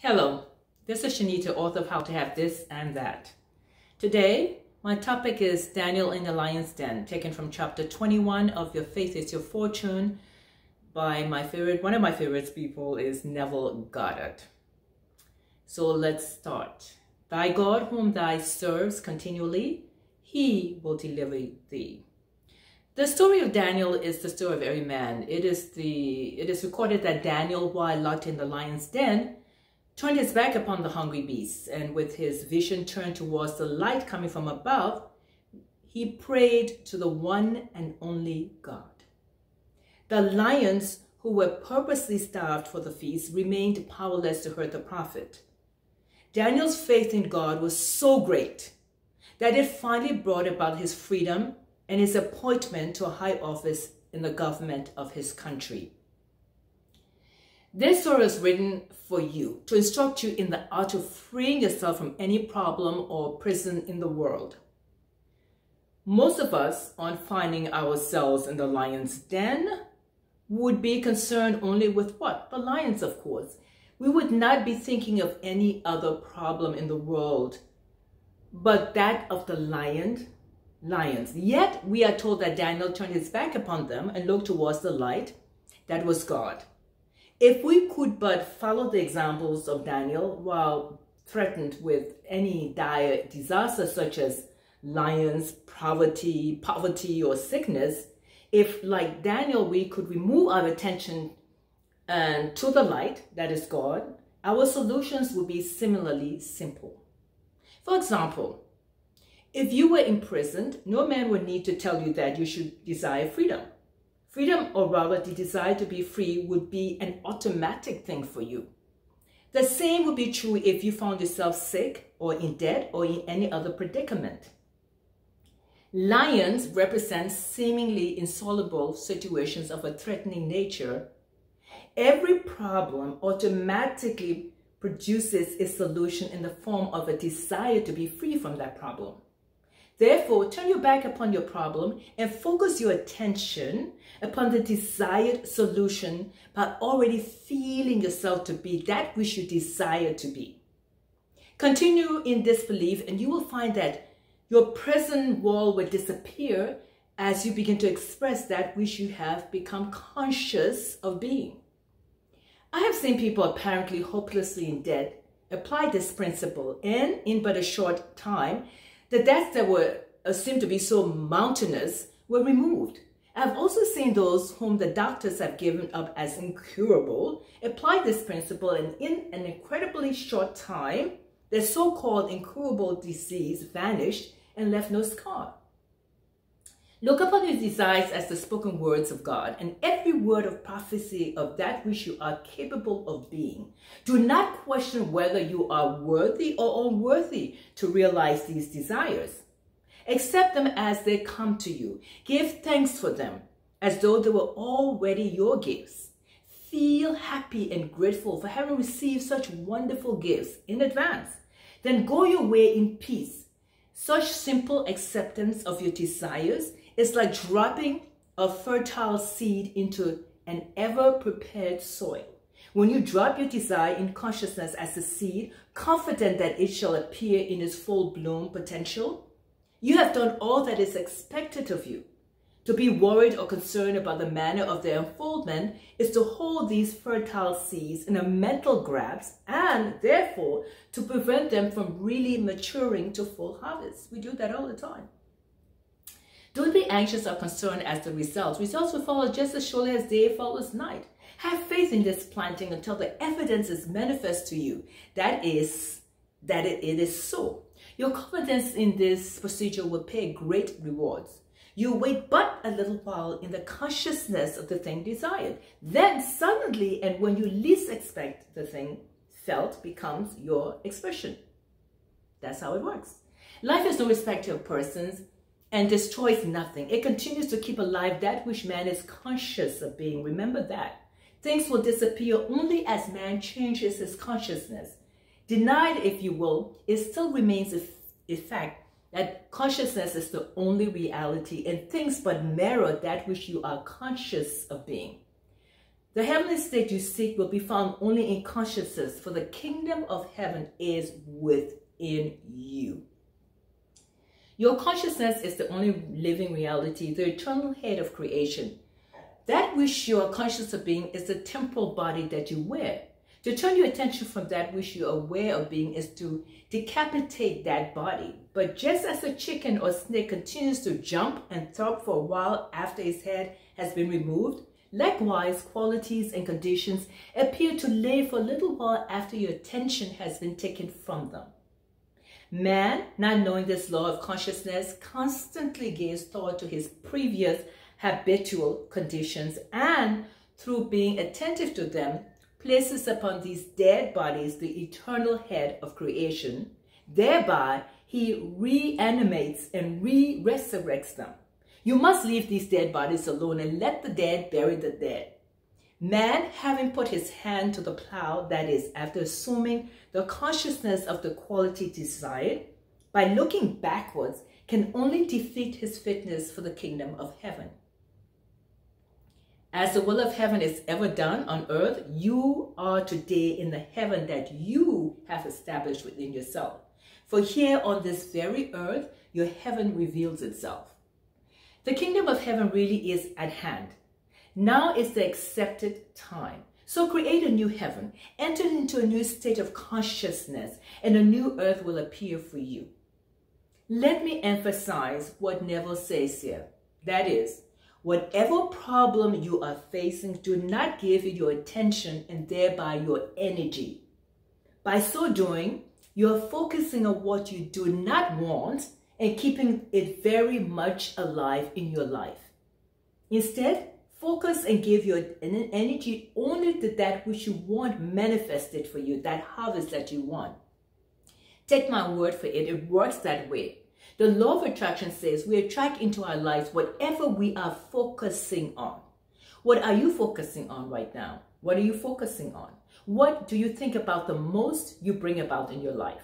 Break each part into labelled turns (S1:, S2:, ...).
S1: Hello, this is Chaneta, author of How to Have This and That. Today, my topic is Daniel in the Lion's Den, taken from chapter 21 of Your Faith is Your Fortune by one of my favorite people is Neville Goddard. So let's start. Thy God whom thou serves continually, he will deliver thee. The story of Daniel is the story of every man. It is recorded that Daniel, while locked in the lion's den, turned his back upon the hungry beasts, and with his vision turned towards the light coming from above, he prayed to the one and only God. The lions, who were purposely starved for the feast, remained powerless to hurt the prophet. Daniel's faith in God was so great that it finally brought about his freedom and his appointment to a high office in the government of his country. This story is written for you to instruct you in the art of freeing yourself from any problem or prison in the world. Most of us, on finding ourselves in the lion's den, would be concerned only with what? The lions, of course. We would not be thinking of any other problem in the world but that of the lions. Yet we are told that Daniel turned his back upon them and looked towards the light that was God. If we could but follow the examples of Daniel while threatened with any dire disaster such as lions, poverty, or sickness, if like Daniel we could remove our attention to the light that is God, our solutions would be similarly simple. For example, if you were imprisoned, no man would need to tell you that you should desire freedom. Freedom, or rather the desire to be free, would be an automatic thing for you. The same would be true if you found yourself sick or in debt or in any other predicament. Lions represent seemingly insoluble situations of a threatening nature. Every problem automatically produces its solution in the form of a desire to be free from that problem. Therefore, turn your back upon your problem and focus your attention upon the desired solution by already feeling yourself to be that which you desire to be. Continue in this belief and you will find that your present wall will disappear as you begin to express that which you have become conscious of being. I have seen people apparently hopelessly in debt apply this principle, and in but a short time, the debts that were seemed to be so mountainous were removed. I've also seen those whom the doctors have given up as incurable apply this principle, and in an incredibly short time, their so-called incurable disease vanished and left no scar. Look upon your desires as the spoken words of God, and every word of prophecy of that which you are capable of being. Do not question whether you are worthy or unworthy to realize these desires. Accept them as they come to you. Give thanks for them as though they were already your gifts. Feel happy and grateful for having received such wonderful gifts in advance. Then go your way in peace. Such simple acceptance of your desires is like dropping a fertile seed into an ever-prepared soil. When you drop your desire in consciousness as a seed, confident that it shall appear in its full bloom potential, you have done all that is expected of you. To be worried or concerned about the manner of their unfoldment is to hold these fertile seeds in a mental grasp and therefore to prevent them from really maturing to full harvest. We do that all the time. Don't be anxious or concerned as the results. Results will follow just as surely as day follows night. Have faith in this planting until the evidence is manifest to you. That is, it is so. Your confidence in this procedure will pay great rewards. You wait but a little while in the consciousness of the thing desired. Then suddenly, and when you least expect, the thing felt becomes your expression. That's how it works. Life is no respecter of persons and destroys nothing. It continues to keep alive that which man is conscious of being. Remember that. Things will disappear only as man changes his consciousness. Denied, if you will, it still remains a fact that consciousness is the only reality and things but mirror that which you are conscious of being. The heavenly state you seek will be found only in consciousness, for the kingdom of heaven is within you. Your consciousness is the only living reality, the eternal head of creation. That which you are conscious of being is the temporal body that you wear. To turn your attention from that which you are aware of being is to decapitate that body. But just as a chicken or snake continues to jump and throb for a while after its head has been removed, likewise, qualities and conditions appear to live for a little while after your attention has been taken from them. Man, not knowing this law of consciousness, constantly gives thought to his previous habitual conditions and, through being attentive to them, places upon these dead bodies the eternal head of creation. Thereby, he reanimates and resurrects them. You must leave these dead bodies alone and let the dead bury the dead. Man, having put his hand to the plow, that is, after assuming the consciousness of the quality desired, by looking backwards, can only defeat his fitness for the kingdom of heaven. As the will of heaven is ever done on earth, you are today in the heaven that you have established within yourself. For here on this very earth, your heaven reveals itself. The kingdom of heaven really is at hand. Now is the accepted time. So create a new heaven, enter into a new state of consciousness, and a new earth will appear for you. Let me emphasize what Neville says here. That is, whatever problem you are facing, do not give it your attention and thereby your energy. By so doing, you are focusing on what you do not want and keeping it very much alive in your life. Instead, focus and give your energy only to that which you want manifested for you, that harvest that you want. Take my word for it, it works that way. The law of attraction says we attract into our lives whatever we are focusing on. What are you focusing on right now? What are you focusing on? What do you think about the most you bring about in your life?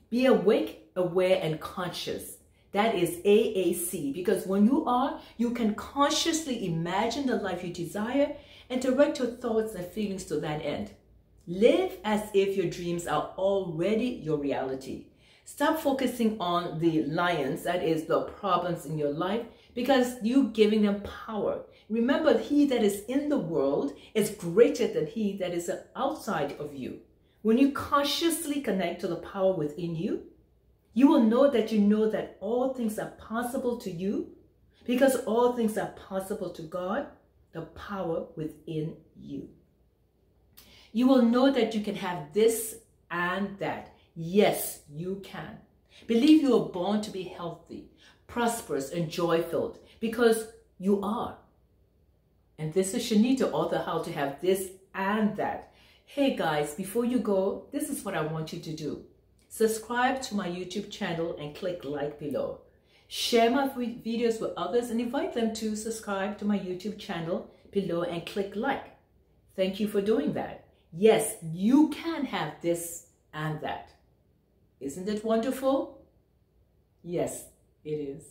S1: Be awake, aware, and conscious. That is AAC, because when you are, you can consciously imagine the life you desire and direct your thoughts and feelings to that end. Live as if your dreams are already your reality. Stop focusing on the lions, that is the problems in your life, because you're giving them power. Remember, he that is in the world is greater than he that is outside of you. When you consciously connect to the power within you, you will know that all things are possible to you, because all things are possible to God, the power within you. You will know that you can have this and that. Yes, you can. Believe you are born to be healthy, prosperous, and joy-filled, because you are. And this is Chaneta, author How to Have This and That. Hey guys, before you go, this is what I want you to do. Subscribe to my YouTube channel and click like below. Share my videos with others and invite them to subscribe to my YouTube channel below and click like. Thank you for doing that. Yes, you can have this and that. Isn't it wonderful? Yes, it is.